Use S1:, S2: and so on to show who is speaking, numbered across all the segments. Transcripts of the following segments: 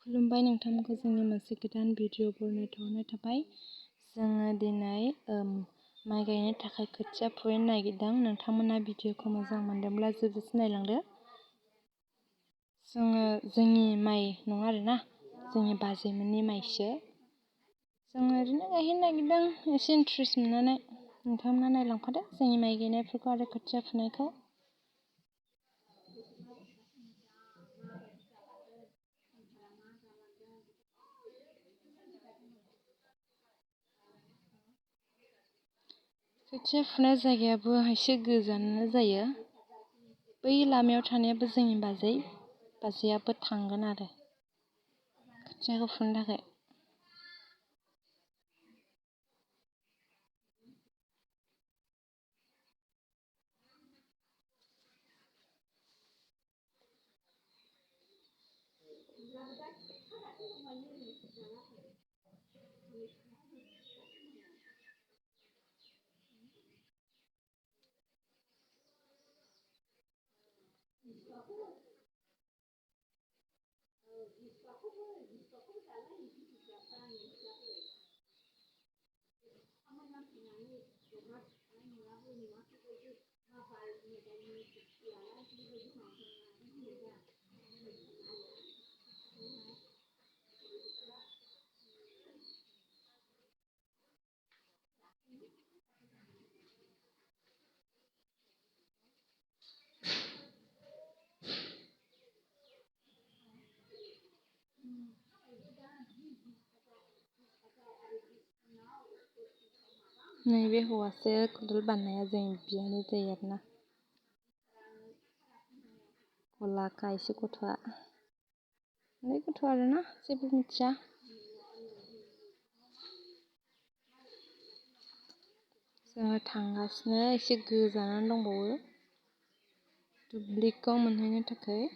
S1: खुलुमबाय नोंथांमोनखौ जोंनि मोनसे गोदान भिडिअ बरनायनो थाबाय। जोङो दिनै माइ गायनो थाखाय खोथिया फुनो नागिरदों। नोंथांमोना भिडिअखौ मोजां मोनदोंब्ला जोबजासिम नायलांदो। जोङो जोंनि माइ नङा आरोना, जोंनि बाजैमोननि माइसो। जोङो ओरैनो गायहैनो नागिरदों एसे इन्ट्रेस्ट मोननानै। नोंथांमोना नायलांफादो जोंनि माइ गायनायफोरखौ आरो खोथिया फुनायखौ। खोथिया फुनाय जायगायाबो एसे गोजानानो जायो। बै लामायाव थानायाबो जोंनि बाजैयाबो थांगोन आरो खोथियाखौ फुनो थाखाय। नैबे हौवासो खदाल बाननाया जोंनि बियानै जायो आरोना। गलाखा एसे गथ'आ उन्दै गथ' आरोना, जेबो मिथिया। जोङो थांगासिनो, एसे गोजानानो दंबावो दुब्लिखौ मोनहैनो थाखाय।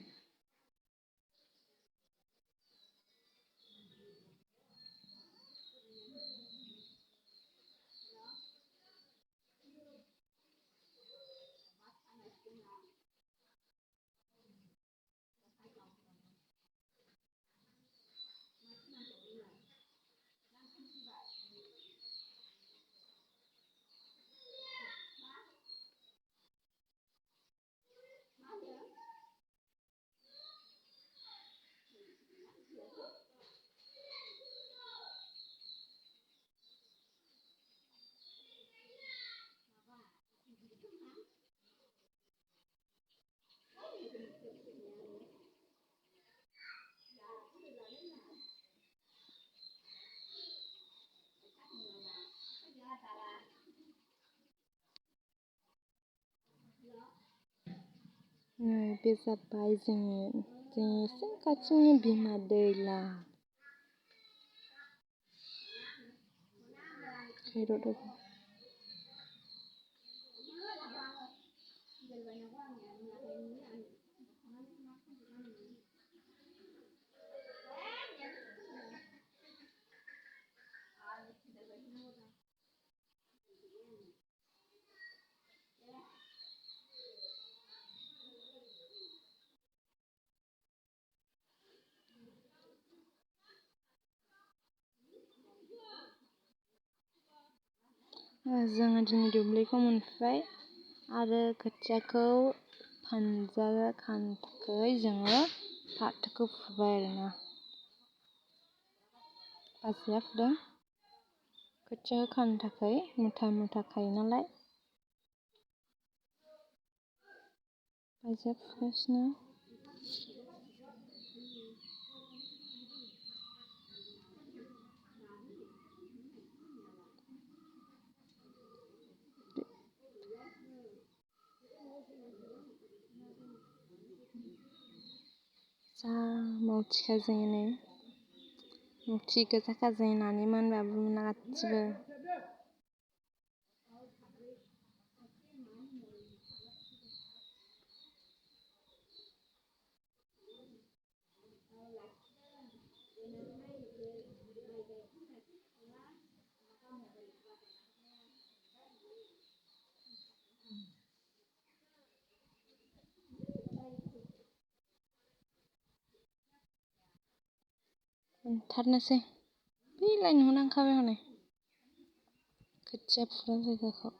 S1: बे जाबाय जोंनि एसे खाथिनि बिमा दैला। जोङो दिनै दुब्लिखौ मोनफैबाय आरो खोथियाखौ खानो थाखाय जोङो फाथोखौ फुबाय आरोना। बाजैया फुदों। खोथियाखौ खानो थाखाय मुथा मुथा खायो नालाय। बाजैया फुगासिनो। जा मावथिखा जोङो नै, मावथि गोजाखा जोंनि नानिमोन बाबुमोना गासिबो। मोनथारनोसै बै लाइन नुनांखाबाय हनै खोथिया फुग्रा जायगाखौ।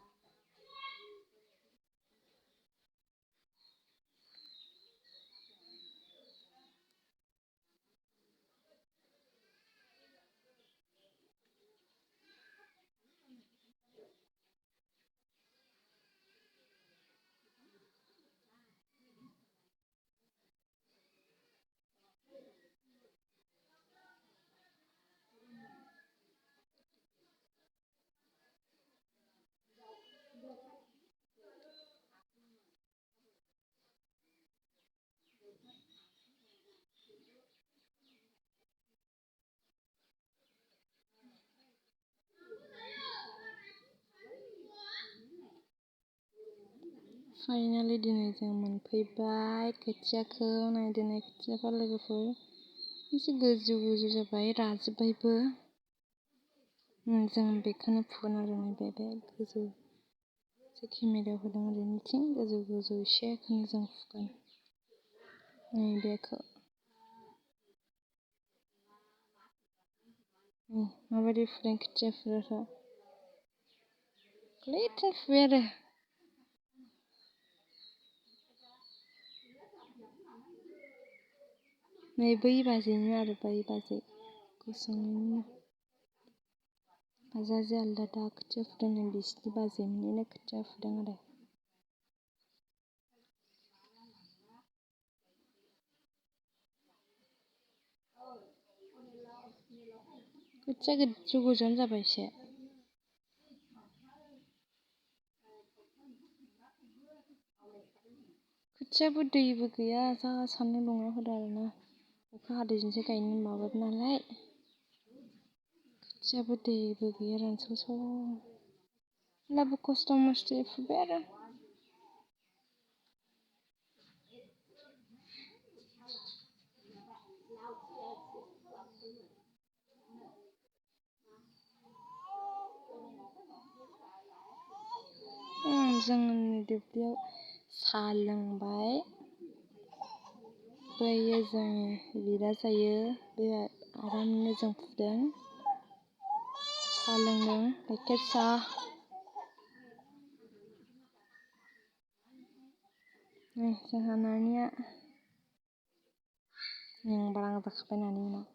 S1: फाइनालि दिनै जों मोनफैबाय खोथियाखौ। नाय दिनै खोथियाखौ लोगोफोर एसे गोजौ गोजौ जाबाय राजोब्बायबो। जों बेखौनो फुगोन आरो नै बे गोजौ एसे केमेरायाव होदों ओरैनिथिं गोजौ गोजौ एसेखौनो जों फुगोन नै बेखौ। माबायदि फुदों खोथिया फुग्राफ्रा गोरलैथिं फुबाय आरो। नै बै बाजैनो आरो बै बाजै गुसुंनिनो बाजाजे आलदा दा खोथिया फुदों नै बिसिनि बाजैमोननिनो खोथिया फुदों आरो। खोथिया गोजौ गोजौआनो जाबाय एसे। खोथियाबो दैबो गैया जा सान्दुं दुंना होदों आरोना अखा हादैजोंसो गायनो माबादों नालाय खोथियाबो दैबो गैया रानस्राव स्राव होमब्लाबो खस्थ' मस्थ'यै फुबाय आरो। जोंनि दुब्लियाव साहा लोंबाय बैयो जोंनि बिदा जायो बे आरामनो जों फुदों साहा लोंदों गाइखेर साहा। जोंहा नानिया बारां जाखाबाय नानि उनाव।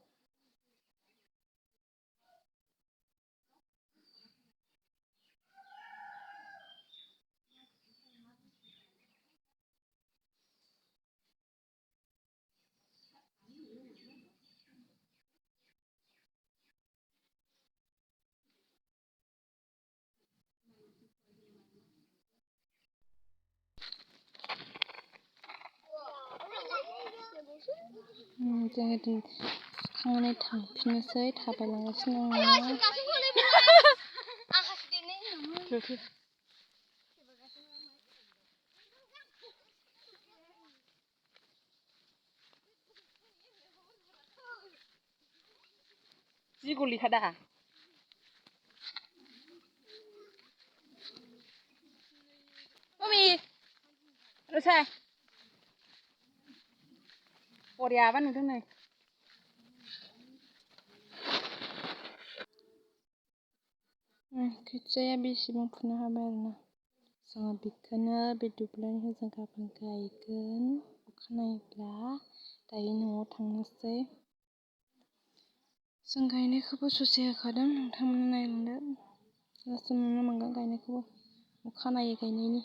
S1: जोङो फुखांनानै थांफिननोसै थाबायलांगासिनो दङ। जि गलिखा दा मम्मी रसा बरियाबा नुदों नै खोथियाया बेसेबां फुनो हाबाय आरोना जोङो बेखौनो बे दुब्लिनिखौ जों गाबोन गायगोन अखानायब्ला दायो न'आव थांनोसै। जों गायनायखौबो ससे होखादों नोंथांमोना नायलांदो लास्टआव नुनो मोनगोन गायनायखौबो अखानायै गायनायनि।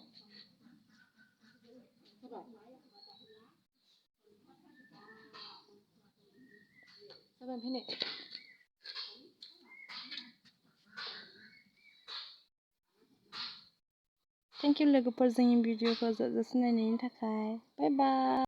S1: थेंक इउ लोगोफोर जोंनि भिडिअखौ जोबजासिम नायनायनि थाखाय बाय बाय।